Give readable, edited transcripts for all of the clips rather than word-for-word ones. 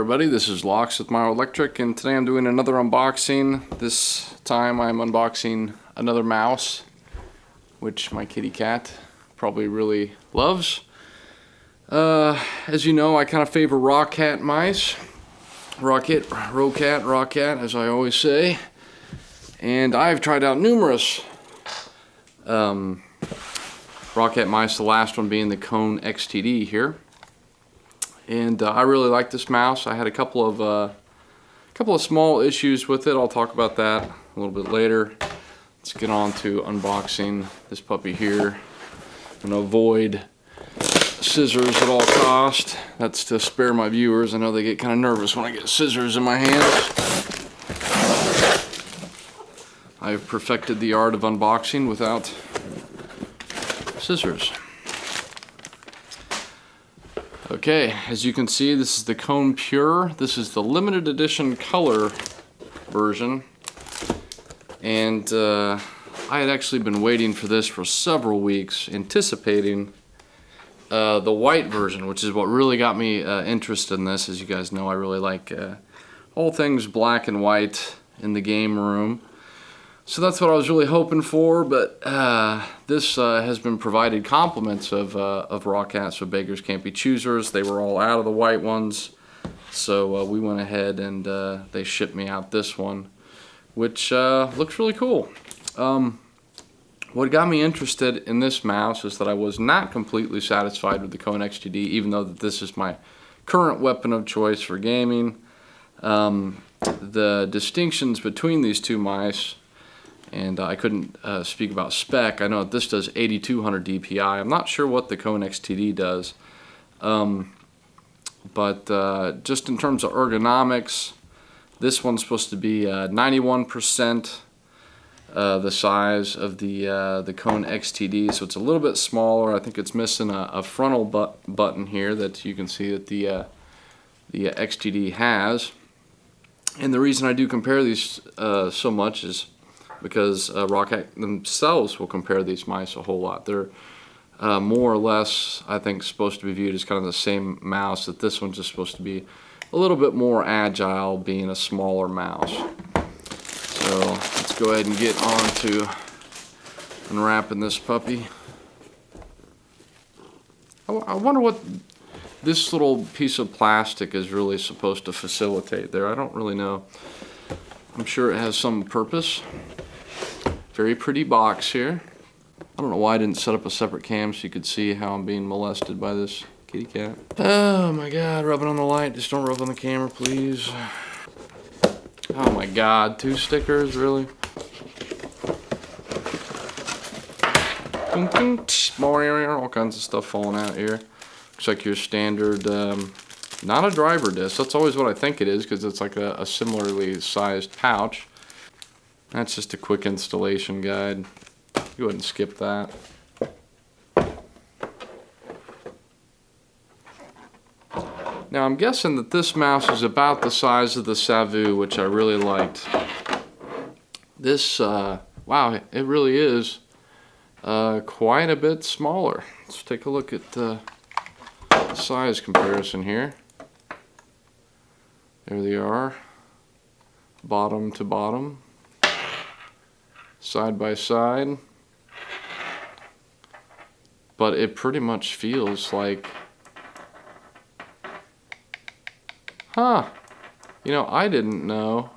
everybody, this is Locks with Myo Electric, and today I'm doing another unboxing. This time I'm unboxing another mouse, which my kitty cat probably really loves. As you know, I kind of favor ROCCAT mice. ROCCAT, as I always say. And I've tried out numerous ROCCAT mice, the last one being the Kone XTD here. And I really like this mouse. I had a couple of small issues with it. I'll talk about that a little bit later. Let's get on to unboxing this puppy here. I'm gonna avoid scissors at all costs. That's to spare my viewers. I know they get kind of nervous when I get scissors in my hands. I've perfected the art of unboxing without scissors. Okay, as you can see, this is the Kone Pure. This is the limited edition color version. And I had actually been waiting for this for several weeks, anticipating the white version, which is what really got me interested in this. As you guys know, I really like all things black and white in the game room. So that's what I was really hoping for, but this has been provided compliments of ROCCAT, so beggars can't be choosers. They were all out of the white ones, so we went ahead and they shipped me out this one, which looks really cool. What got me interested in this mouse is that I was not completely satisfied with the Kone XTD, even though that this is my current weapon of choice for gaming. The distinctions between these two mice, and I couldn't speak about spec. I know that this does 8200 DPI. I'm not sure what the Kone XTD does. But just in terms of ergonomics, this one's supposed to be 91% the size of the Kone XTD, so it's a little bit smaller. I think it's missing a frontal button here that you can see that the XTD has. And the reason I do compare these so much is because ROCCAT themselves will compare these mice a whole lot. They're more or less, I think, supposed to be viewed as kind of the same mouse, that this one's just supposed to be a little bit more agile, being a smaller mouse. So let's go ahead and get on to unwrapping this puppy. I wonder what this little piece of plastic is really supposed to facilitate there. I don't really know. I'm sure it has some purpose. Very pretty box here. I don't know why I didn't set up a separate cam so you could see how I'm being molested by this kitty cat. Oh my god, rubbing on the light. Just don't rub on the camera, please. Oh my god, 2 stickers, really? All kinds of stuff falling out here. Looks like your standard, not a driver disc. That's always what I think it is, because it's like a similarly sized pouch. That's just a quick installation guide. Go ahead and skip that. Now I'm guessing that this mouse is about the size of the Savu, which I really liked. This, wow, it really is quite a bit smaller. Let's take a look at the size comparison here. There they are, bottom to bottom, side by side. But it pretty much feels like, you know, I didn't know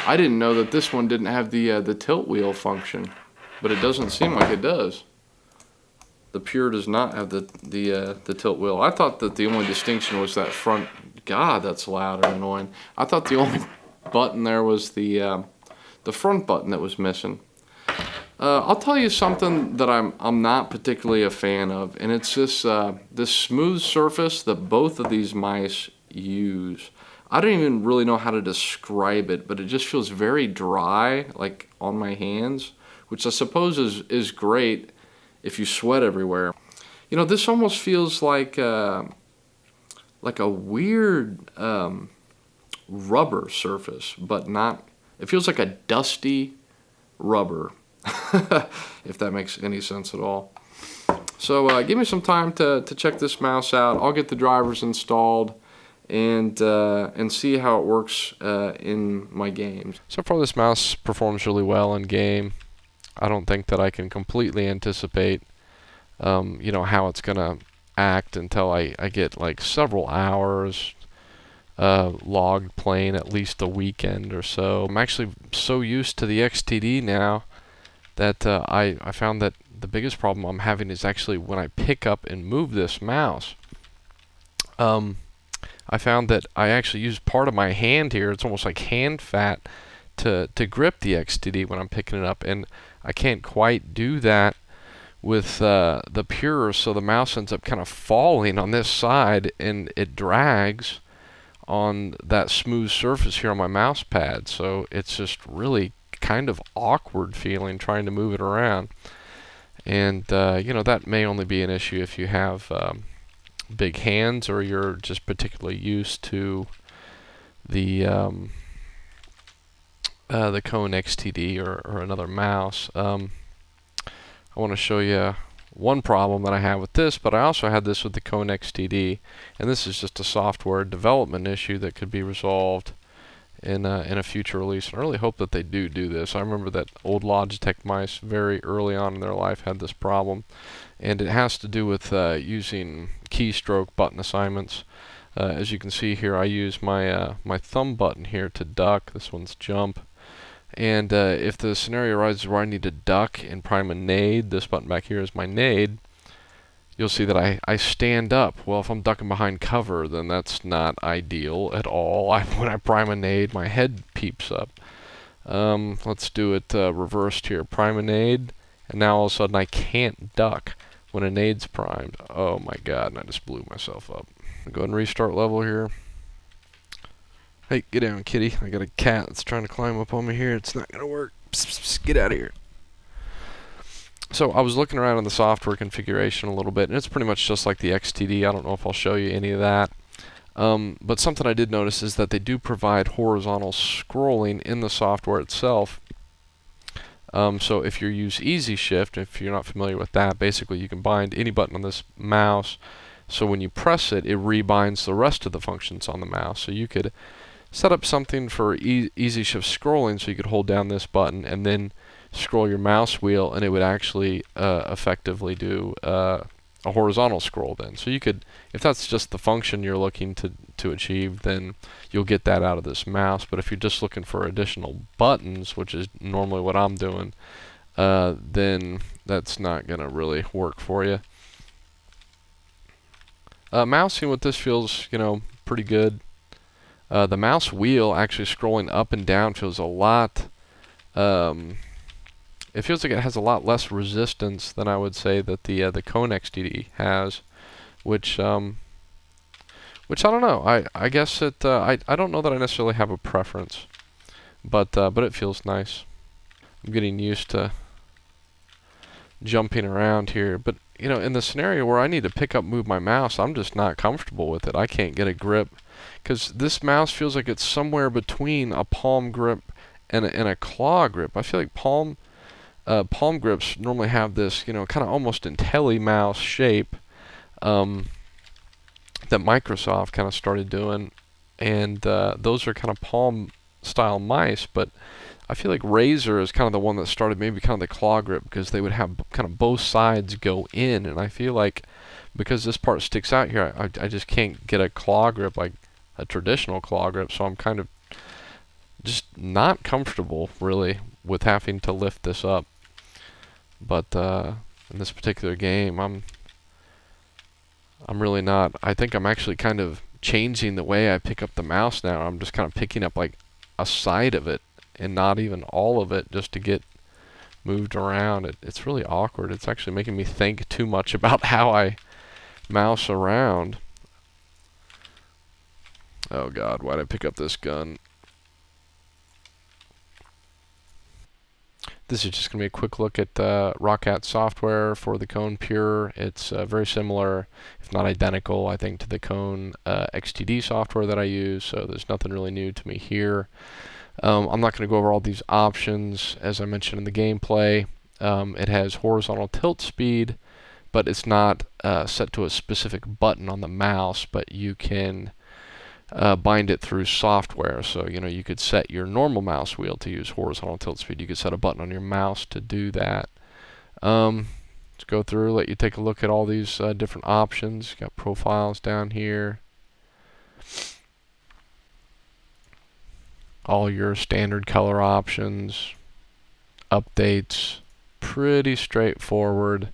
that this one didn't have the tilt wheel function, but it doesn't seem like it does. The Pure does not have the tilt wheel. I thought that the only distinction was that front. God, that's loud and annoying. I thought the only button there was the front button that was missing. I'll tell you something that I'm not particularly a fan of, and it's this smooth surface that both of these mice use. I don't even really know how to describe it, but it just feels very dry, like on my hands, which I suppose is great if you sweat everywhere. You know, this almost feels like a weird rubber surface, but not. It feels like a dusty rubber, if that makes any sense at all. So give me some time to check this mouse out. I'll get the drivers installed, and see how it works in my games. So far, this mouse performs really well in game. I don't think that I can completely anticipate, how it's gonna act until I get like several hours logged playing, at least a weekend or so. I'm actually so used to the XTD now that I found that the biggest problem I'm having is actually when I pick up and move this mouse. I found that I actually use part of my hand here. It's almost like hand fat to grip the XTD when I'm picking it up, and I can't quite do that with the Pure, so the mouse ends up kind of falling on this side, and it drags on that smooth surface here on my mouse pad. So it's just really kind of awkward feeling trying to move it around. And that may only be an issue if you have big hands, or you're just particularly used to the Kone XTD or another mouse. I want to show you one problem that I have with this, but I also had this with the Kone XTD, and this is just a software development issue that could be resolved in a future release. And I really hope that they do this. I remember that old Logitech mice very early on in their life had this problem, and it has to do with using keystroke button assignments. As you can see here, I use my my thumb button here to duck. This one's jump. And if the scenario arises where I need to duck and prime a nade, this button back here is my nade, you'll see that I stand up. Well, if I'm ducking behind cover, then that's not ideal at all. When I prime a nade, my head peeps up. Let's do it reversed here. Prime a nade, and now all of a sudden I can't duck when a nade's primed. Oh my god, and I just blew myself up. Go ahead and restart level here. Hey, get down, kitty. I got a cat that's trying to climb up on me here. It's not going to work. Psst, psst, psst, get out of here. So I was looking around in the software configuration a little bit, and it's pretty much just like the XTD. I don't know if I'll show you any of that. But something I did notice is that they do provide horizontal scrolling in the software itself. So if you use Easy Shift, if you're not familiar with that, basically you can bind any button on this mouse. So when you press it, it rebinds the rest of the functions on the mouse. So you could set up something for easy shift scrolling, so you could hold down this button and then scroll your mouse wheel, and it would actually effectively do a horizontal scroll then. So you could, if that's just the function you're looking to achieve, then you'll get that out of this mouse. But if you're just looking for additional buttons, which is normally what I'm doing, then that's not going to really work for you. Mousing with this feels, pretty good. The mouse wheel actually scrolling up and down feels a lot, it feels like it has a lot less resistance than I would say that the Kone XTD has, which I don't know. I guess I don't know that I necessarily have a preference, but it feels nice. I'm getting used to jumping around here, but in the scenario where I need to move my mouse, I'm just not comfortable with it. I can't get a grip, because this mouse feels like it's somewhere between a palm grip and a claw grip. I feel like palm grips normally have this, kind of almost IntelliMouse shape that Microsoft kind of started doing, and those are kind of palm style mice, but I feel like Razer is kind of the one that started maybe kind of the claw grip, because they would have kind of both sides go in, and I feel like because this part sticks out here, I just can't get a claw grip like a traditional claw grip, so I'm kind of just not comfortable really with having to lift this up. But in this particular game, I'm really not. I think I'm actually kind of changing the way I pick up the mouse now. I'm just kind of picking up like a side of it and not even all of it, just to get moved around. It's really awkward. It's actually making me think too much about how I mouse around. Oh god, why'd I pick up this gun? This is just going to be a quick look at ROCCAT software for the Kone Pure. It's very similar, if not identical, I think, to the Kone XTD software that I use, so there's nothing really new to me here. I'm not going to go over all these options. As I mentioned in the gameplay, it has horizontal tilt speed, but it's not set to a specific button on the mouse, but you can bind it through software. So, you know, you could set your normal mouse wheel to use horizontal tilt speed. You could set a button on your mouse to do that. Let's go through, let you take a look at all these different options. Got profiles down here. All your standard color options, updates, pretty straightforward.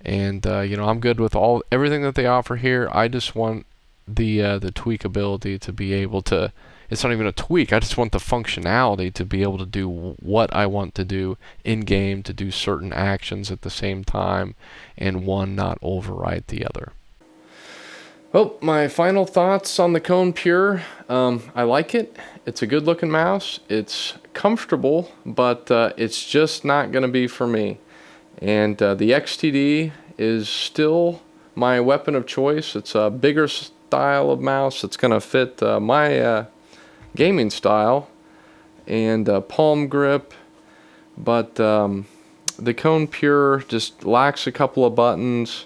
And you know, I'm good with everything that they offer here. I just want the tweak ability to be able to. It's not even a tweak. I just want the functionality to be able to do what I want to do in game, to do certain actions at the same time, and one not override the other. Well, my final thoughts on the Kone Pure. I like it. It's a good looking mouse. It's comfortable, but it's just not going to be for me. And the XTD is still my weapon of choice. It's a bigger style of mouse that's going to fit my gaming style and palm grip. But the Kone Pure just lacks a couple of buttons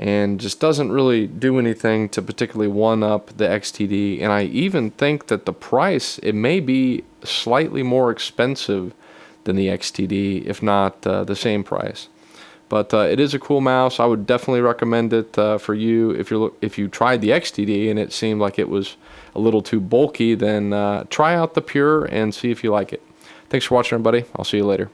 and just doesn't really do anything to particularly one-up the XTD. And I even think that the price, it may be slightly more expensive than the XTD, if not the same price. But it is a cool mouse. I would definitely recommend it for you. If you tried the XTD and it seemed like it was a little too bulky, then try out the Pure and see if you like it. Thanks for watching, everybody. I'll see you later.